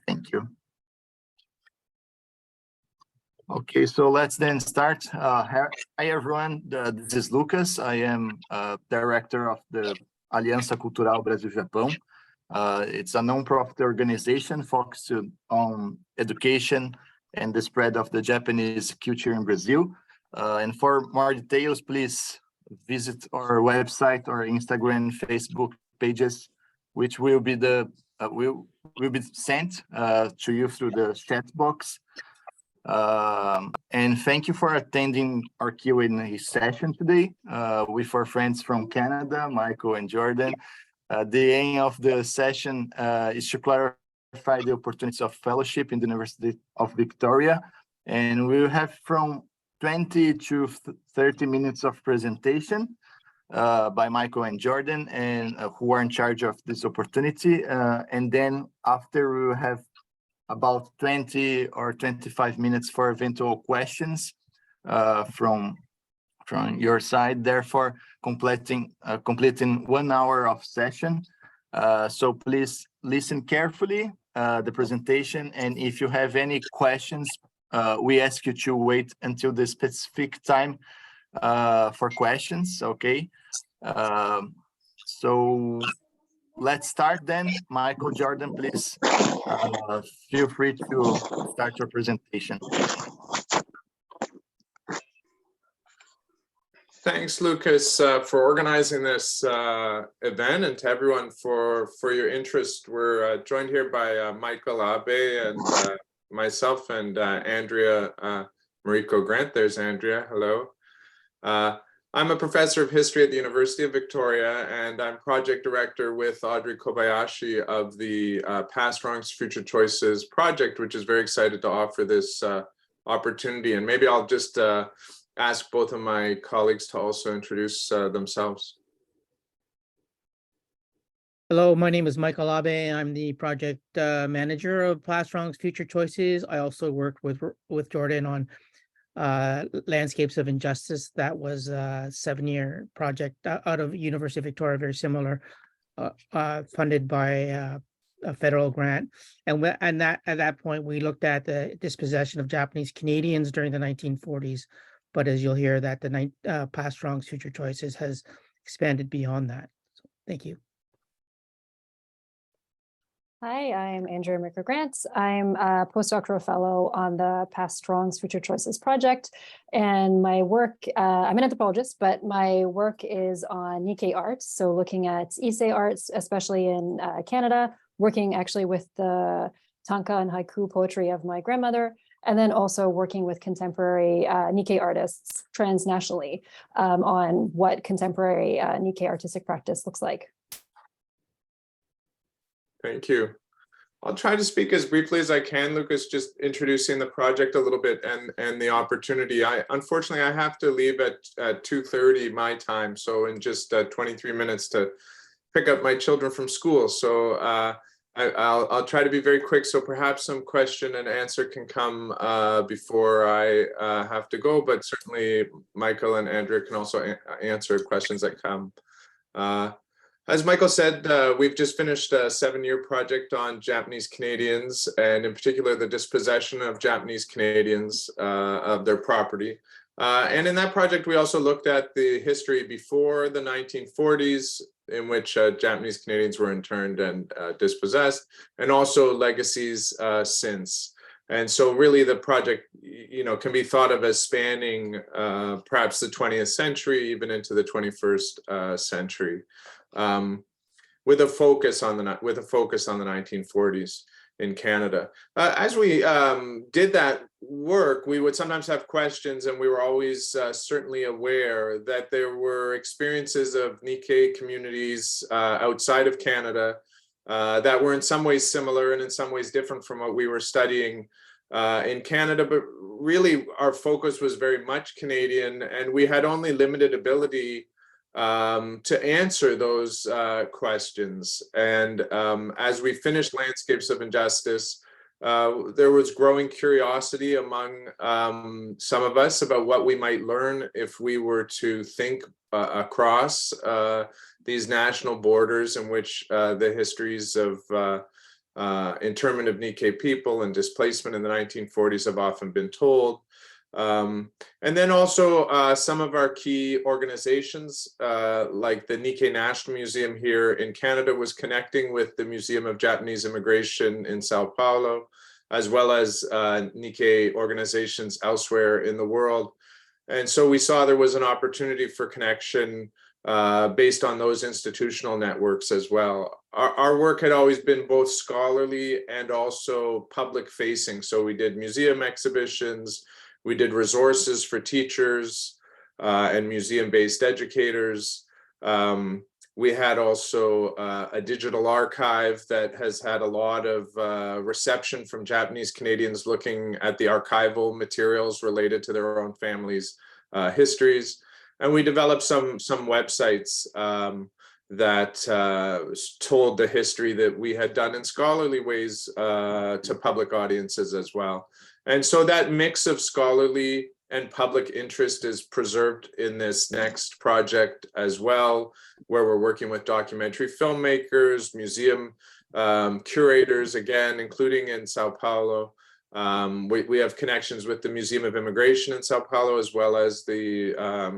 Thank you. Okay, so let's then start. Hi everyone, this is Lucas. I am director of the Aliança Cultural Brasil-Japão. It's a non-profit organization focused on education and the spread of the Japanese culture in Brazil. And for more details, please visit our website or Instagram, Facebook pages, which will be will be sent to you through the chat box. And thank you for attending our Q&A session today with our friends from Canada, Michael and Jordan. The aim of the session is to clarify the opportunities of fellowship in the University of Victoria, and we will have from 20 to 30 minutes of presentation by Michael and Jordan, and who are in charge of this opportunity. And then after, we will have about 20 or 25 minutes for eventual questions from your side, therefore completing 1 hour of session. So please listen carefully the presentation, and if you have any questions, we ask you to wait until the specific time for questions, okay? So let's start then. Michael, Jordan, please feel free to start your presentation. Thanks, Lucas, for organizing this event, and to everyone for your interest. We're joined here by Michael Abe and myself and Andrea Mariko Grant. There's Andrea. Hello. I'm a professor of history at the University of Victoria, and I'm project director with Audrey Kobayashi of the Past Wrongs, Future Choices project, which is very excited to offer this opportunity. And maybe I'll just ask both of my colleagues to also introduce themselves. Hello, my name is Michael Abe. I'm the project manager of Past Wrongs, Future Choices. I also worked with Jordan on Landscapes of Injustice. That was a 7-year project out of University of Victoria, very similar, funded by a federal grant. And at that point, we looked at the dispossession of Japanese Canadians during the 1940s. But as you'll hear, that the Past Wrongs, Future Choices has expanded beyond that. So, thank you. Hi, I'm Andrea Mariko Grant. I'm a postdoctoral fellow on the Past Wrongs, Future Choices project. And my work, I'm an anthropologist, but my work is on nikkei art. So looking at issei arts, especially in Canada, working actually with the tanka and haiku poetry of my grandmother, and then also working with contemporary nikkei artists transnationally on what contemporary nikkei artistic practice looks like. Thank you. I'll try to speak as briefly as I can, Lucas, just introducing the project a little bit and the opportunity. Unfortunately, I have to leave at 2:30 my time, so in just 23 minutes to pick up my children from school. So I'll try to be very quick, so perhaps some question and answer can come before I have to go, but certainly Michael and Andrea can also answer questions that come. As Michael said, we've just finished a 7-year project on Japanese Canadians, and in particular, the dispossession of Japanese Canadians of their property. And in that project, we also looked at the history before the 1940s, in which Japanese Canadians were interned and dispossessed, and also legacies since. And so really the project, can be thought of as spanning perhaps the 20th century, even into the 21st century. With a focus on the 1940s in Canada. As we did that work, we would sometimes have questions, and we were always certainly aware that there were experiences of nikkei communities outside of Canada that were in some ways similar and in some ways different from what we were studying in Canada, but really our focus was very much Canadian, and we had only limited ability to answer those questions. And as we finished Landscapes of Injustice, there was growing curiosity among some of us about what we might learn if we were to think across these national borders in which the histories of internment of Nikkei people and displacement in the 1940s have often been told. And then also some of our key organizations, like the Nikkei National Museum here in Canada, was connecting with the Museum of Japanese Immigration in Sao Paulo, as well as Nikkei organizations elsewhere in the world. And so we saw there was an opportunity for connection based on those institutional networks as well. Our work had always been both scholarly and also public facing. So we did museum exhibitions, we did resources for teachers and museum-based educators. We had also a digital archive that has had a lot of reception from Japanese Canadians looking at the archival materials related to their own families' histories. And we developed some websites that told the history that we had done in scholarly ways to public audiences as well. And so that mix of scholarly and public interest is preserved in this next project as well, where we're working with documentary filmmakers, museum curators, again, including in Sao Paulo. We have connections with the Museum of Immigration in Sao Paulo, as well as the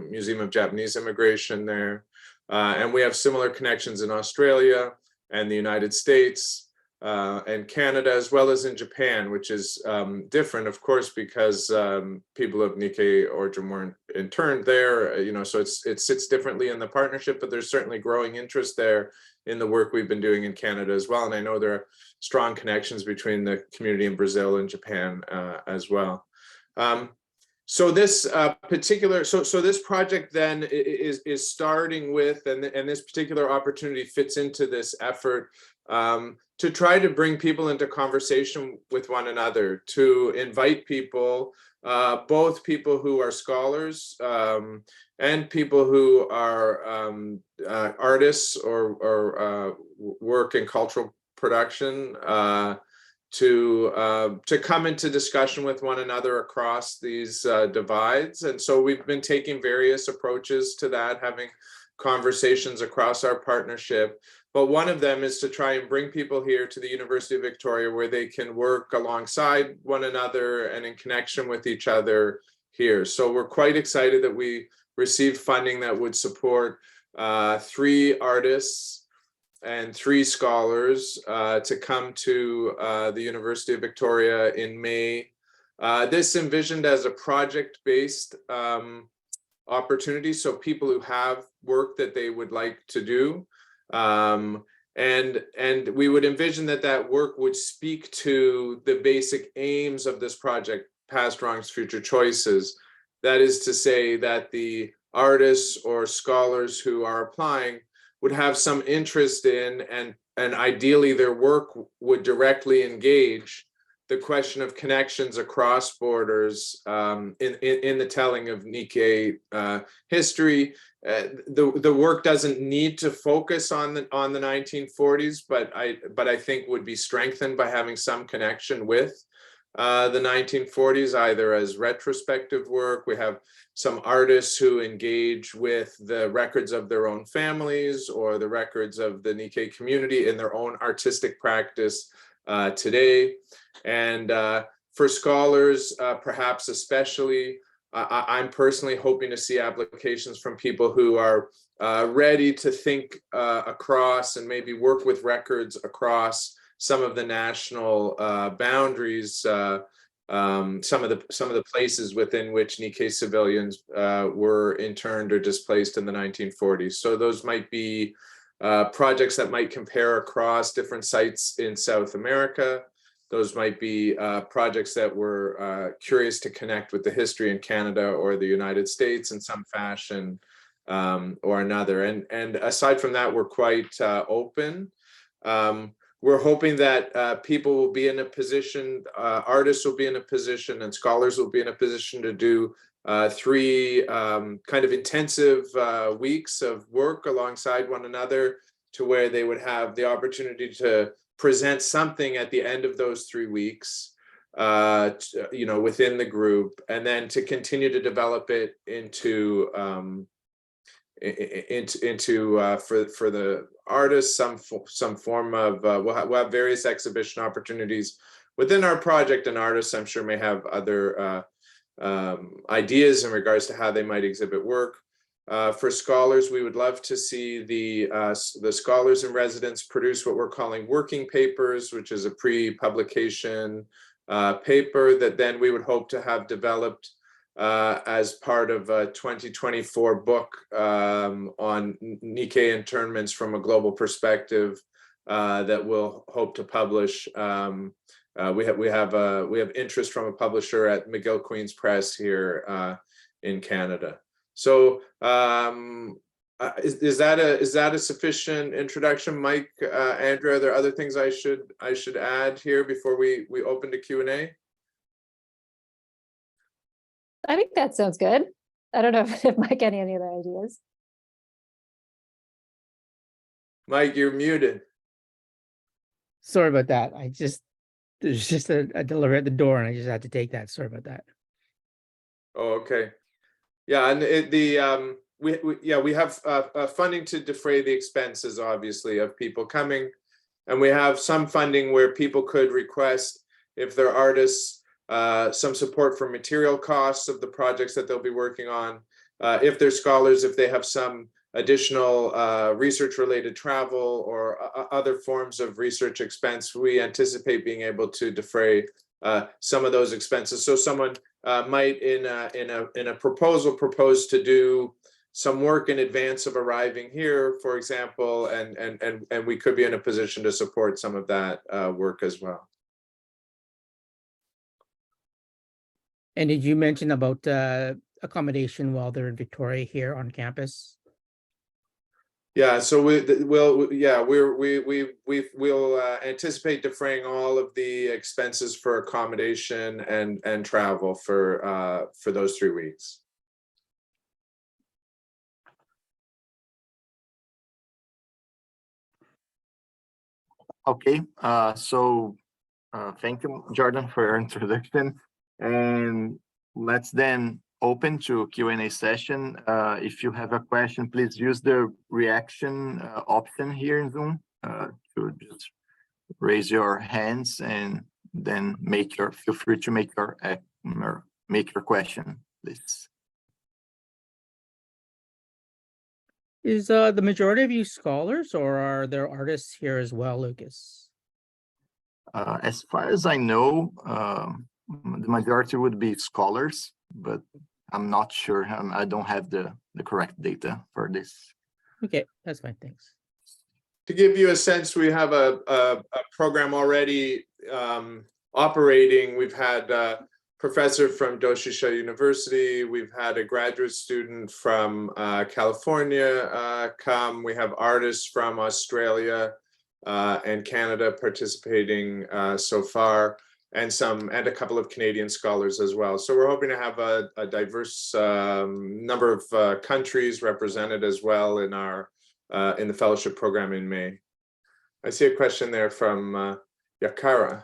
Museum of Japanese Immigration there. And we have similar connections in Australia and the United States and Canada, as well as in Japan, which is different, of course, because people of Nikkei origin weren't interned there, so it sits differently in the partnership, but there's certainly growing interest there in the work we've been doing in Canada as well. And I know there are strong connections between the community in Brazil and Japan as well. So this this project then is starting with, and this particular opportunity fits into this effort to try to bring people into conversation with one another, to invite people, both people who are scholars and people who are artists or work in cultural production, to come into discussion with one another across these divides. And so we've been taking various approaches to that, having conversations across our partnership. But one of them is to try and bring people here to the University of Victoria, where they can work alongside one another and in connection with each other here. So we're quite excited that we received funding that would support 3 artists and 3 scholars to come to the University of Victoria in May. This envisioned as a project-based opportunity, so people who have work that they would like to do. And we would envision that work would speak to the basic aims of this project, Past Wrongs, Future Choices. That is to say that the artists or scholars who are applying would have some interest in, and ideally their work would directly engage the question of connections across borders in the telling of Nikkei history. The work doesn't need to focus on the 1940s, but I think would be strengthened by having some connection with the 1940s, either as retrospective work. We have some artists who engage with the records of their own families or the records of the Nikkei community in their own artistic practice today. And for scholars, perhaps especially, I'm personally hoping to see applications from people who are ready to think across and maybe work with records across some of the national boundaries, some of the places within which Nikkei civilians were interned or displaced in the 1940s. So those might be projects that might compare across different sites in South America. Those might be projects that were curious to connect with the history in Canada or the United States in some fashion or another. And aside from that, we're quite open. We're hoping that people will be in a position, artists will be in a position, and scholars will be in a position to do 3 kind of intensive weeks of work alongside one another, to where they would have the opportunity to present something at the end of those 3 weeks, within the group, and then to continue to develop it into for the artists some form of we'll have various exhibition opportunities within our project, and artists I'm sure may have other ideas in regards to how they might exhibit work. For scholars, we would love to see the scholars in residence produce what we're calling working papers, which is a pre-publication paper that then we would hope to have developed as part of a 2024 book on Nikkei internments from a global perspective that we'll hope to publish. We have interest from a publisher at McGill Queen's Press here in Canada. So is that a sufficient introduction, Mike? Andrew, are there other things I should add here before we open to Q&A? I think that sounds good. I don't know if Mike had any other ideas. Mike, you're muted. Sorry about that. There's just a delivery at the door, and I just had to take that. Sorry about that. Oh, okay. Yeah, and we have funding to defray the expenses, obviously, of people coming, and we have some funding where people could request, if they're artists, some support for material costs of the projects that they'll be working on. If they're scholars, if they have some additional research-related travel or other forms of research expense, we anticipate being able to defray some of those expenses. So someone might, in a proposal, propose to do some work in advance of arriving here, for example, and we could be in a position to support some of that work as well. And did you mention about accommodation while they're in Victoria here on campus? Yeah, so we'll anticipate defraying all of the expenses for accommodation and travel for those 3 weeks. Okay, so thank you, Jordan, for your introduction. And let's then open to Q&A session. If you have a question, please use the reaction option here in Zoom to just raise your hands and then feel free to make your question, please. Is the majority of you scholars, or are there artists here as well, Lucas? As far as I know, the majority would be scholars, but I'm not sure. I don't have the correct data for this. Okay, that's fine. Thanks. To give you a sense, we have a program already operating. We've had a professor from Doshisha University. We've had a graduate student from California come. We have artists from Australia and Canada participating so far, and a couple of Canadian scholars as well. So we're hoping to have a diverse number of countries represented as well in the fellowship program in May. I see a question there from Yakara.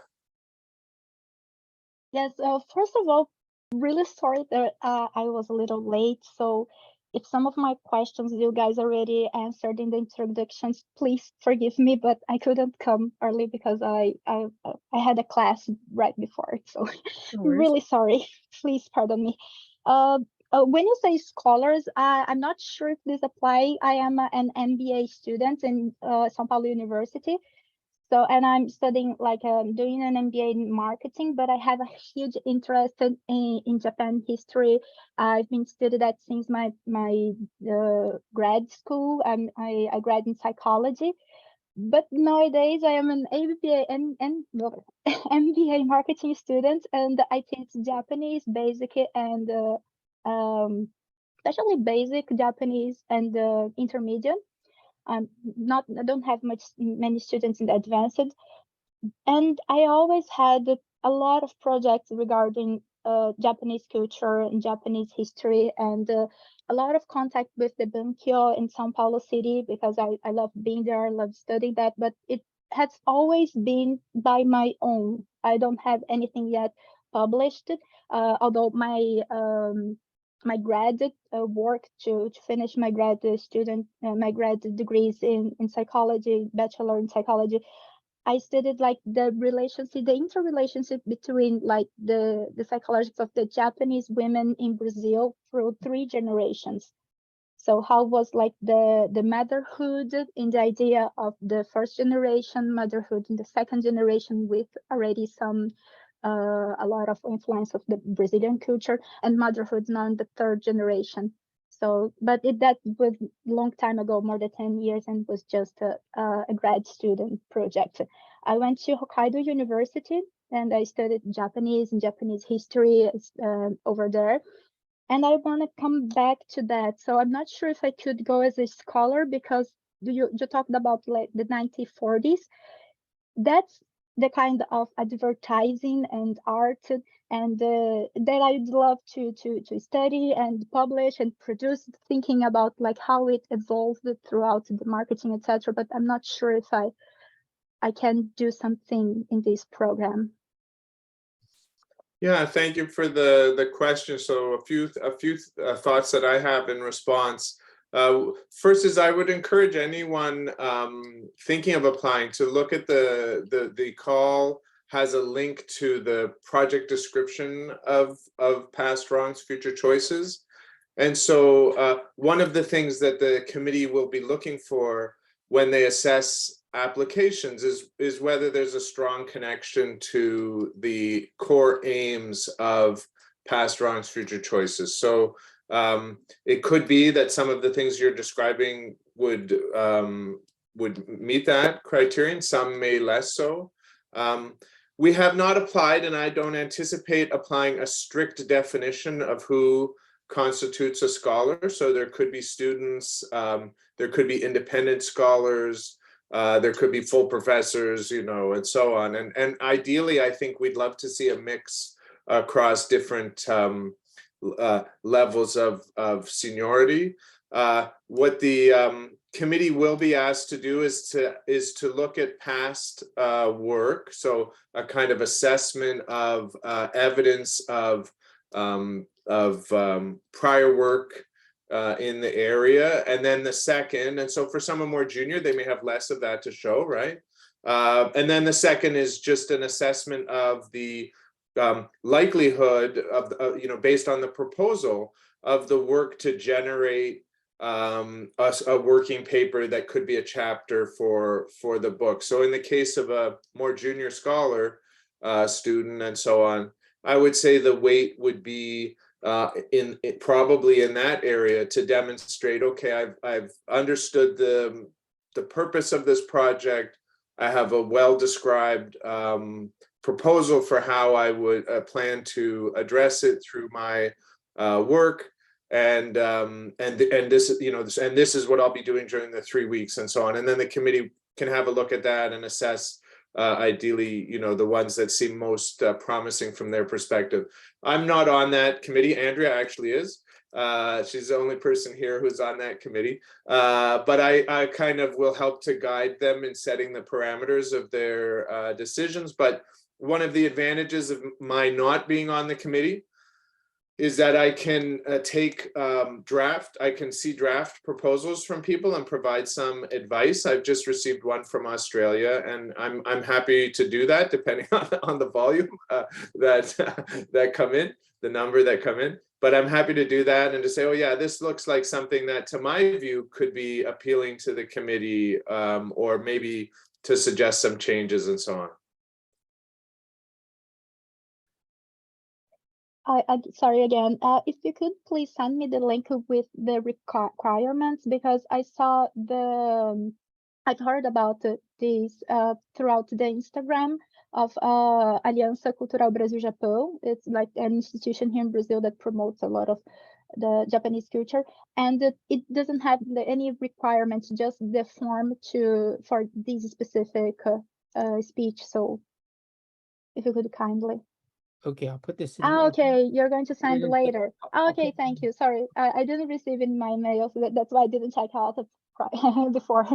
Yes, first of all, really sorry that I was a little late. So if some of my questions you guys already answered in the introductions, please forgive me, but I couldn't come early because I had a class right before. So No I'm really sorry. Please pardon me. When you say scholars, I'm not sure if this applies. I am an MBA student in São Paulo University. So, and I'm studying, doing an MBA in marketing, but I have a huge interest in Japan history. I've been studying that since my grad school. I grad in psychology, but nowadays I am an MBA and MBA marketing student, and I teach Japanese basic and especially basic Japanese and intermediate. I don't have many students in the advanced, and I always had a lot of projects regarding Japanese culture and Japanese history, and a lot of contact with the Bunkyo in São Paulo City, because I love being there, I love studying that, but it has always been by my own. I don't have anything yet published, although my my grad work to finish my grad degrees in psychology, bachelor in psychology. I studied like the interrelationship between like the psychologists of the Japanese women in Brazil through 3 generations. So how was like the motherhood in the idea of the first generation, motherhood in the second generation with already some a lot of influence of the Brazilian culture, and motherhood now in the 3rd generation. So, but that was a long time ago, more than 10 years, and was just a grad student project. I went to Hokkaido University and I studied Japanese and Japanese history over there. And I want to come back to that. So I'm not sure if I could go as a scholar, because you talked about like the 1940s. That's the kind of advertising and art and that I'd love to study and publish and produce, thinking about like how it evolved throughout the marketing, etc. But I'm not sure if I can do something in this program. Yeah, thank you for the question. So a few thoughts that I have in response. First is I would encourage anyone thinking of applying to look at the call has a link to the project description of Past Wrongs, Future Choices. And so one of the things that the committee will be looking for when they assess applications is whether there's a strong connection to the core aims of Past Wrongs, Future Choices. So it could be that some of the things you're describing would meet that criterion, some may less so. We have not applied, and I don't anticipate applying a strict definition of who constitutes a scholar. So there could be students, there could be independent scholars, there could be full professors, you know, and so on. And ideally, I think we'd love to see a mix across different levels of seniority. What the committee will be asked to do is to look at past work, so a kind of assessment of evidence of prior work in the area. And then the second, and so for someone more junior, they may have less of that to show, right? And then the second is just an assessment of the likelihood of, you know, based on the proposal of the work to generate a working paper that could be a chapter for the book. So in the case of a more junior scholar student and so on, I would say the weight would be probably in that area to demonstrate, okay, I've understood the purpose of this project. I have a well-described proposal for how I would plan to address it through my work, and this, you know, this is what I'll be doing during the 3 weeks and so on. And then the committee can have a look at that and assess ideally, you know, the ones that seem most promising from their perspective. I'm not on that committee. Andrea actually is. She's the only person here who's on that committee. But I kind of will help to guide them in setting the parameters of their decisions. But one of the advantages of my not being on the committee is that I can I can see draft proposals from people and provide some advice. I've just received one from Australia, and I'm happy to do that depending on the volume that come in, the number that come in. But I'm happy to do that and to say, oh yeah, this looks like something that to my view could be appealing to the committee, or maybe to suggest some changes and so on. Sorry again, if you could please send me the link with the requirements, because I saw I've heard about these throughout the Instagram of Aliança Cultural Brasil-Japão. It's like an institution here in Brazil that promotes a lot of the Japanese culture, and it doesn't have any requirements, just the form for this specific speech. So if you could kindly. Okay, I'll put this in. Okay, you're going to send later. Okay, thank you. Sorry, I didn't receive in my mail, so that's why I didn't check out before.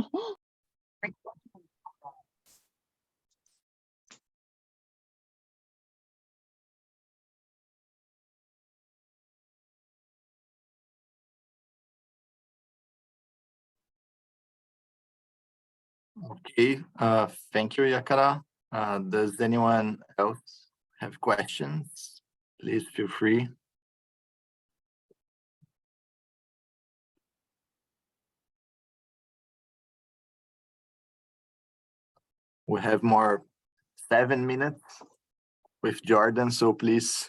Okay, thank you, Yakara. Does anyone else have questions? Please feel free. We have more 7 minutes with Jordan, so please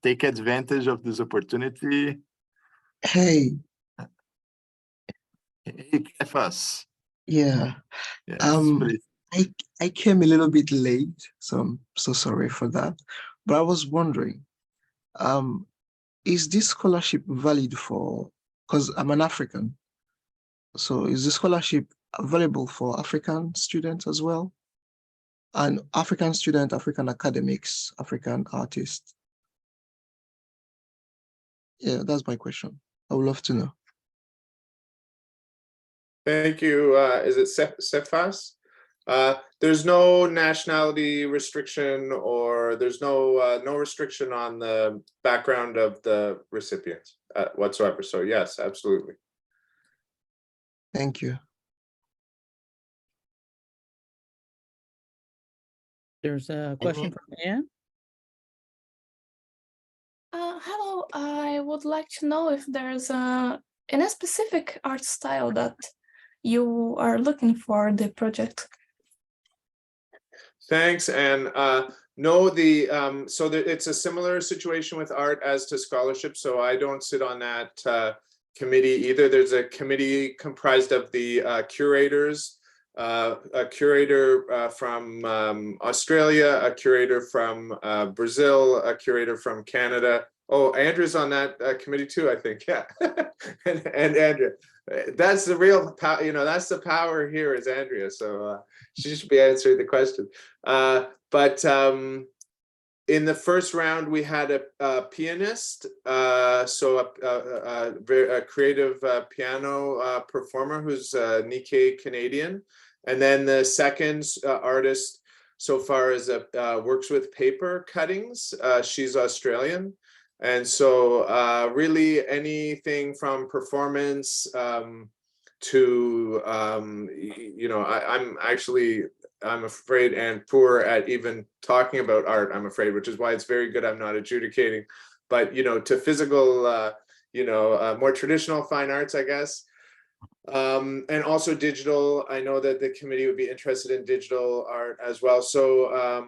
take advantage of this opportunity. Hey, Hey, Kefas. yeah. Yes, Um, please. I came a little bit late, so I'm so sorry for that. But I was wondering, is this scholarship valid for, because I'm an African, so is the scholarship available for African students as well? And African student, African academics, African artists? Yeah, that's my question. I would love to know. Thank you. Is it Cephas? There's no nationality restriction, or there's no restriction on the background of the recipients whatsoever. So yes, absolutely. Thank you. There's a question from Anne. Hello, I would like to know if there's any specific art style that you are looking for the project. Thanks, and no, it's a similar situation with art as to scholarship. So I don't sit on that committee either. There's a committee comprised of the curators, a curator from Australia, a curator from Brazil, a curator from Canada. Oh, Andrew's on that committee too, I think. Yeah, and Andrea, that's the real power. You know, that's the power here is Andrea. So she should be answering the question. But in the first round, we had a pianist, so a creative piano performer who's Nikkei Canadian. And then the second artist so far is works with paper cuttings. She's Australian. And so really anything from performance to, you know, I'm afraid and poor at even talking about art, I'm afraid, which is why it's very good I'm not adjudicating. But, you know, to physical, you know, more traditional fine arts, I guess. And also digital. I know that the committee would be interested in digital art as well. So,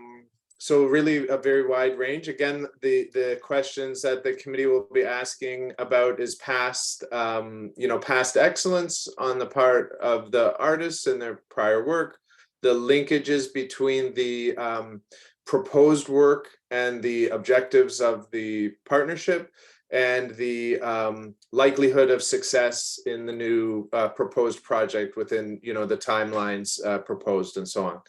so really a very wide range. Again, the questions that the committee will be asking about is past, you know, past excellence on the part of the artists and their prior work, the linkages between the proposed work and the objectives of the partnership, and the likelihood of success in the new proposed project within, you know, the timelines proposed and so on.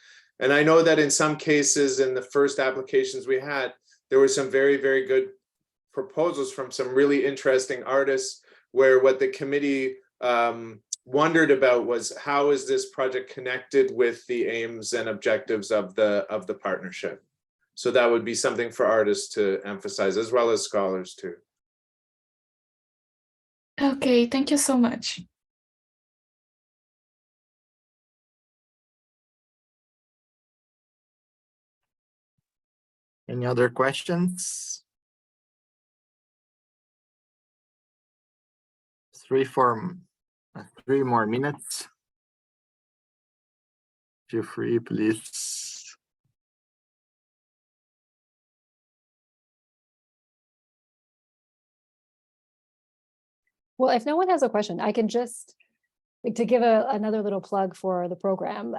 And I know that in some cases in the first applications we had, there were some very, very good proposals from some really interesting artists, where what the committee wondered about was how is this project connected with the aims and objectives of the partnership. So that would be something for artists to emphasize, as well as scholars too. Okay, thank you so much. Any other questions? 3 more minutes. Feel free, please. Well, if no one has a question, I can just, like, to give another little plug for the program,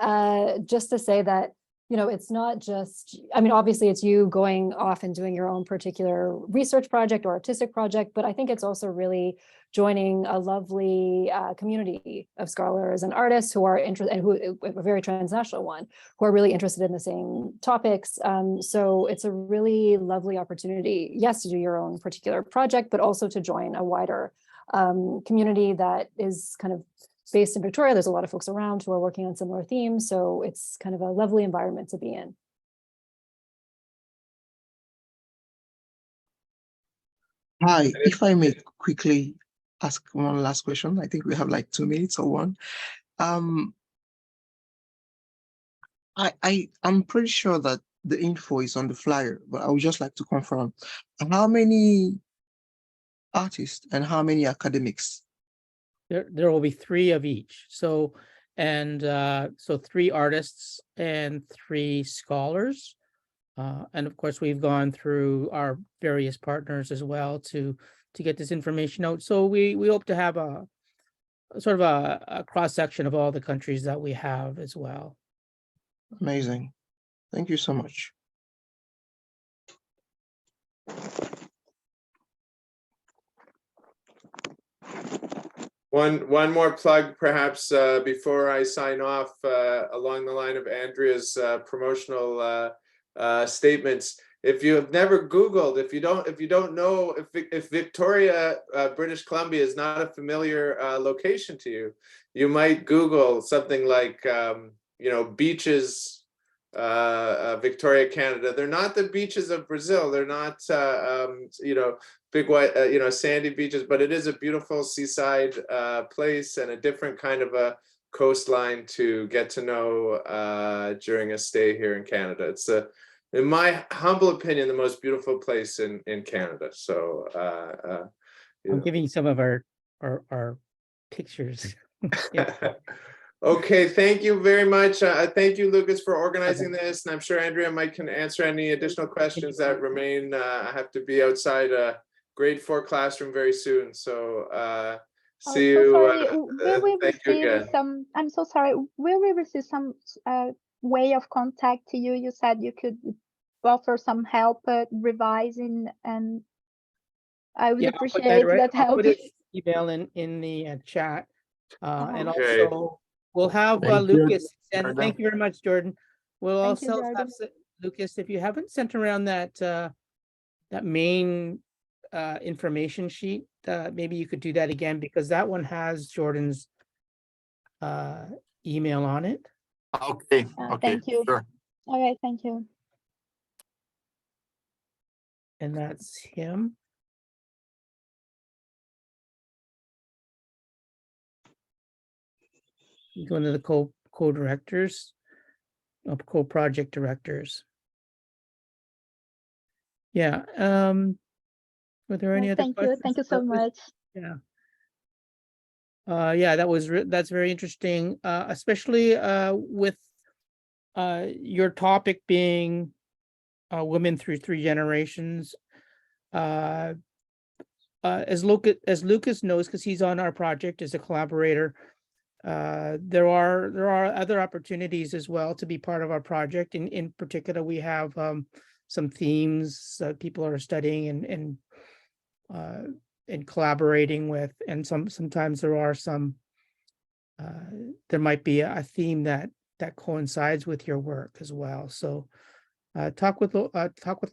just to say that, you know, it's not just, I mean, obviously it's you going off and doing your own particular research project or artistic project, but I think it's also really joining a lovely community of scholars and artists who are interested, and who a very transnational one, who are really interested in the same topics. So it's a really lovely opportunity, yes, to do your own particular project, but also to join a wider community that is kind of based in Victoria. There's a lot of folks around who are working on similar themes, so it's kind of a lovely environment to be in. Hi, if I may quickly ask one last question. I think we have like 2 minutes or one. I'm pretty sure that the info is on the flyer, but I would just like to confirm how many artists and how many academics? There will be 3 of each. So, and so 3 artists and 3 scholars. And of course, we've gone through our various partners as well to get this information out. So we hope to have a sort of a cross section of all the countries that we have as well. Amazing. Thank you so much. One more plug, perhaps, before I sign off, along the line of Andrea's promotional statements. If you have never Googled, if you don't know, if Victoria, British Columbia is not a familiar location to you, you might Google something like, beaches, Victoria, Canada. They're not the beaches of Brazil. They're not, big white, sandy beaches, but it is a beautiful seaside place and a different kind of a coastline to get to know during a stay here in Canada. It's in my humble opinion, the most beautiful place in Canada. So I'm giving you some of our pictures. Okay, thank you very much. Thank you, Lucas, for organizing this. And I'm sure Andrea can answer any additional questions that remain. I have to be outside a grade 4 classroom very soon. So see you. Sorry. Will we thank you receive again. some, I'm so sorry, will we receive some way of contact to you? You said you could offer some help revising, and I would appreciate that help. I'll put his email in the chat. And Okay. also we'll have Thank you, Lucas, and Jordan. thank you very much, Jordan. We'll Thank you, also Jordan. have Lucas, if you haven't sent around that main information sheet, maybe you could do that again, because that one has Jordan's email on it. Okay. Thank you. Sure. Okay, thank you. And that's him. You go into the co-directors, co-project directors. Yeah. Were there any other Thank you. questions? Thank you so much. Yeah. Yeah, that's very interesting, especially with your topic being women through 3 generations. As Lucas knows, because he's on our project as a collaborator, there are other opportunities as well to be part of our project. In particular, we have some themes that people are studying and collaborating with, and sometimes there are some there might be a theme that coincides with your work as well. So talk with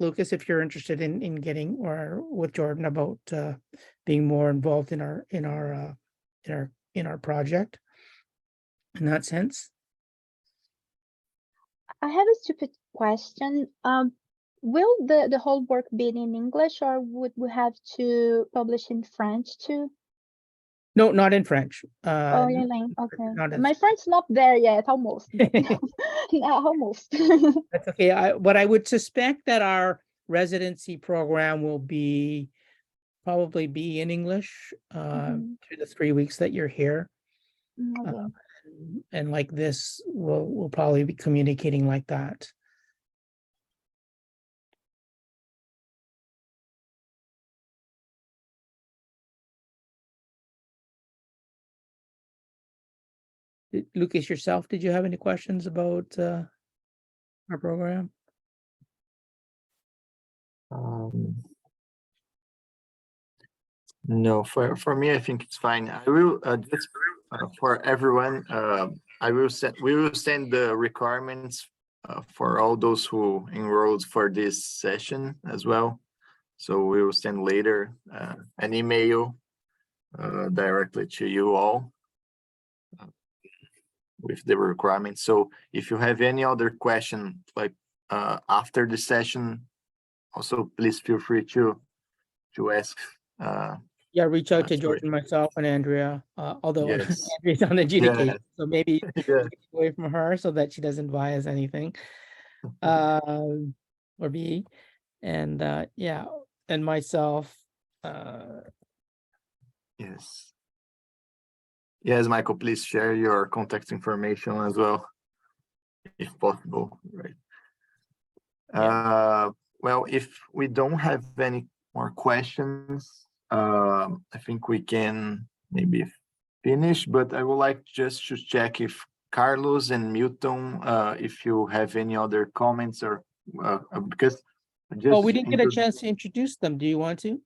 Lucas if you're interested in getting, or with Jordan about being more involved in our project in that sense. I have a stupid question. Will the whole work be in English, or would we have to publish in French too? No, not in French. Okay. My French's not there yet, almost. Almost. That's okay. What I would suspect that our residency program will probably be in English through the 3 weeks that you're here. Okay. And like this, we'll probably be communicating like that. Lucas, yourself, did you have any questions about our program? No, for me, I think it's fine. I will just for everyone. We will send the requirements for all those who enrolled for this session as well. So we will send later an email directly to you all with the requirements. So if you have any other question, like after the session, also please feel free to ask Yeah, reach out to That's great. Jordan, myself, and Andrea. Although Yes. Andrea's on adjudication, Yes. so maybe Yeah. keep away from her so that she doesn't bias anything. Or me, and yeah, and myself. Yes. Yes, Michael, please share your contact information as well, if possible, right? Well, if we don't have any more questions, I think we can maybe finish, but I would like just to check if Carlos and Milton, if you have any other comments or because just Oh, we didn't get a chance to introduce them. Do you want to?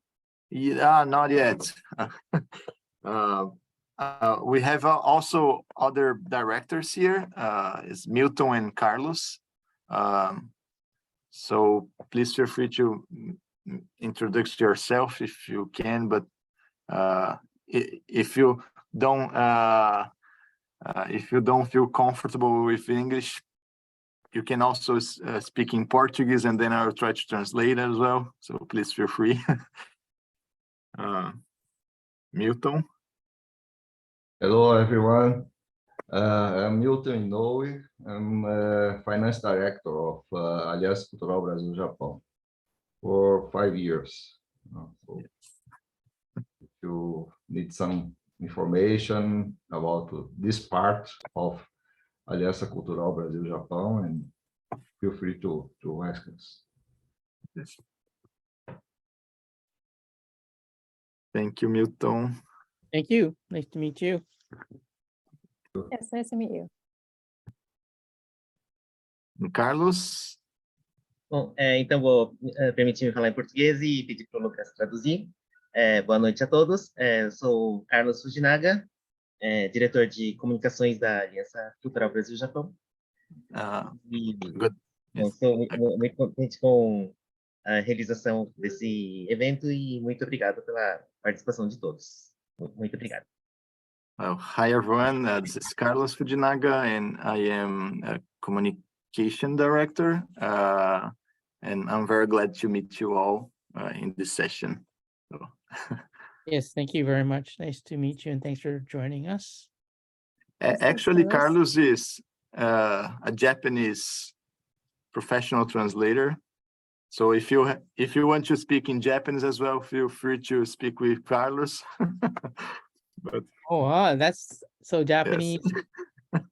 Yeah, not yet. We have also other directors here, is Milton and Carlos. So please feel free to introduce yourself if you can, but if you don't feel comfortable with English, you can also speak in Portuguese, and then I'll try to translate as well. So please feel free. Milton. Hello, everyone. I'm Milton Inoue. I'm finance director of Aliança Cultural Brasil-Japão for 5 years. So if you need some information about this part of Aliança Cultural Brasil-Japão, and feel free to ask us. Yes. Thank you, Milton. Thank you. Nice to meet you. Yes, nice to meet you. Carlos. Bom, então vou permitir-me falar em português e pedir para o Lucas traduzir. Boa noite a todos. Sou Carlos Fujinaga, diretor de comunicações da Aliança Cultural Brasil-Japão. Bom, sou muito contente com a realização desse evento e muito obrigado pela participação de todos. Muito obrigado. Well, hi everyone, this is Carlos Fujinaga, and I am a communication director, and I'm very glad to meet you all in this session. So. Yes, thank you very much. Nice to meet you, and thanks for joining us. Actually, Carlos is a Japanese professional translator. So if you want to speak in Japanese as well, feel free to speak with Carlos. But oh, wow, that's so Japanese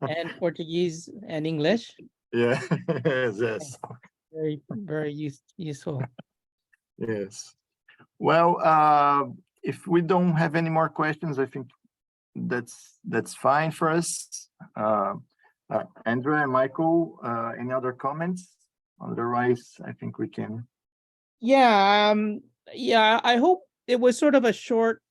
and Portuguese and English. Yeah, yes. Very, very useful. Yes. Well, if we don't have any more questions, I think that's fine for us. Andrea and Michael, any other comments? Otherwise, I think we can. Yeah, yeah. I hope it was sort of a short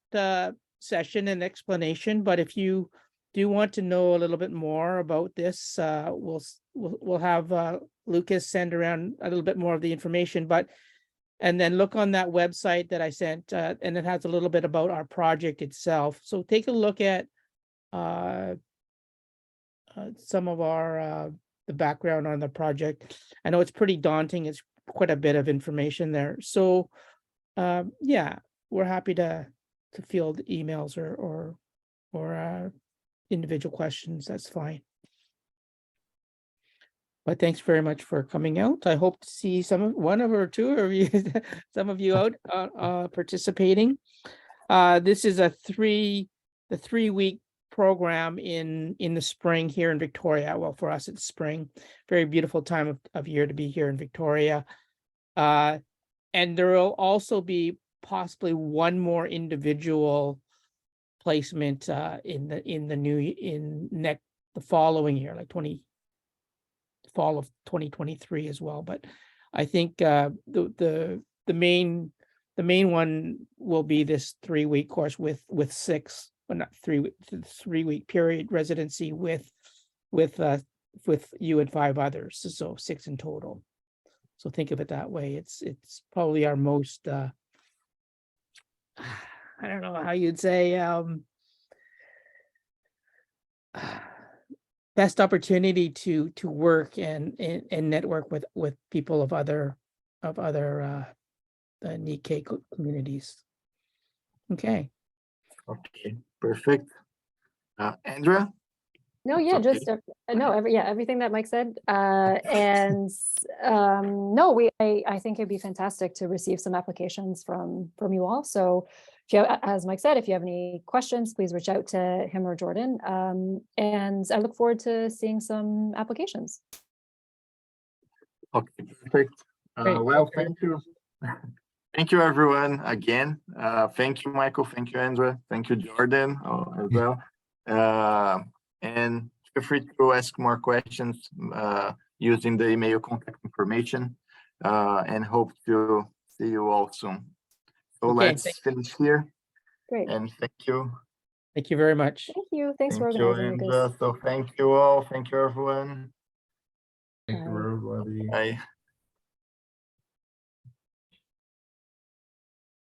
session and explanation, but if you do want to know a little bit more about this, we'll have Lucas send around a little bit more of the information, and then look on that website that I sent, and it has a little bit about our project itself. So take a look at some of our the background on the project. I know it's pretty daunting. It's quite a bit of information there. So yeah, we're happy to field emails or individual questions. That's fine. But thanks very much for coming out. I hope to see one or two of you, some of you out participating. This is the 3-week program in the spring here in Victoria. Well, for us, it's spring. Very beautiful time of year to be here in Victoria. And there will also be possibly one more individual placement in the following year, like fall of 2023 as well. But I think the main one will be this 3-week course with 6, but not 3-week period residency with you and 5 others, so 6 in total. So think of it that way. It's probably our most I don't know how you'd say best opportunity to work and network with people of other nikkei communities. Okay. Okay, perfect. Andrea? No, yeah, Okay. just no, everything that Mike said. And no, I think it'd be fantastic to receive some applications from you all. So if you have, as Mike said, if you have any questions, please reach out to him or Jordan. And I look forward to seeing some applications. Okay, perfect. Great. Well, thank you. Thank you, everyone, again. Thank you, Michael. Thank you, Andrea. Thank you, Jordan, as well. And feel free to ask more questions using the email contact information, and hope to see you all soon. So Okay, let's finish here. Great. And thank you. Thank you very much. Thank you. Thanks for Thank you, organizing, Lucas. Andrea. So thank you all. Thank you, everyone. Thank you, Bye. everybody. Bye.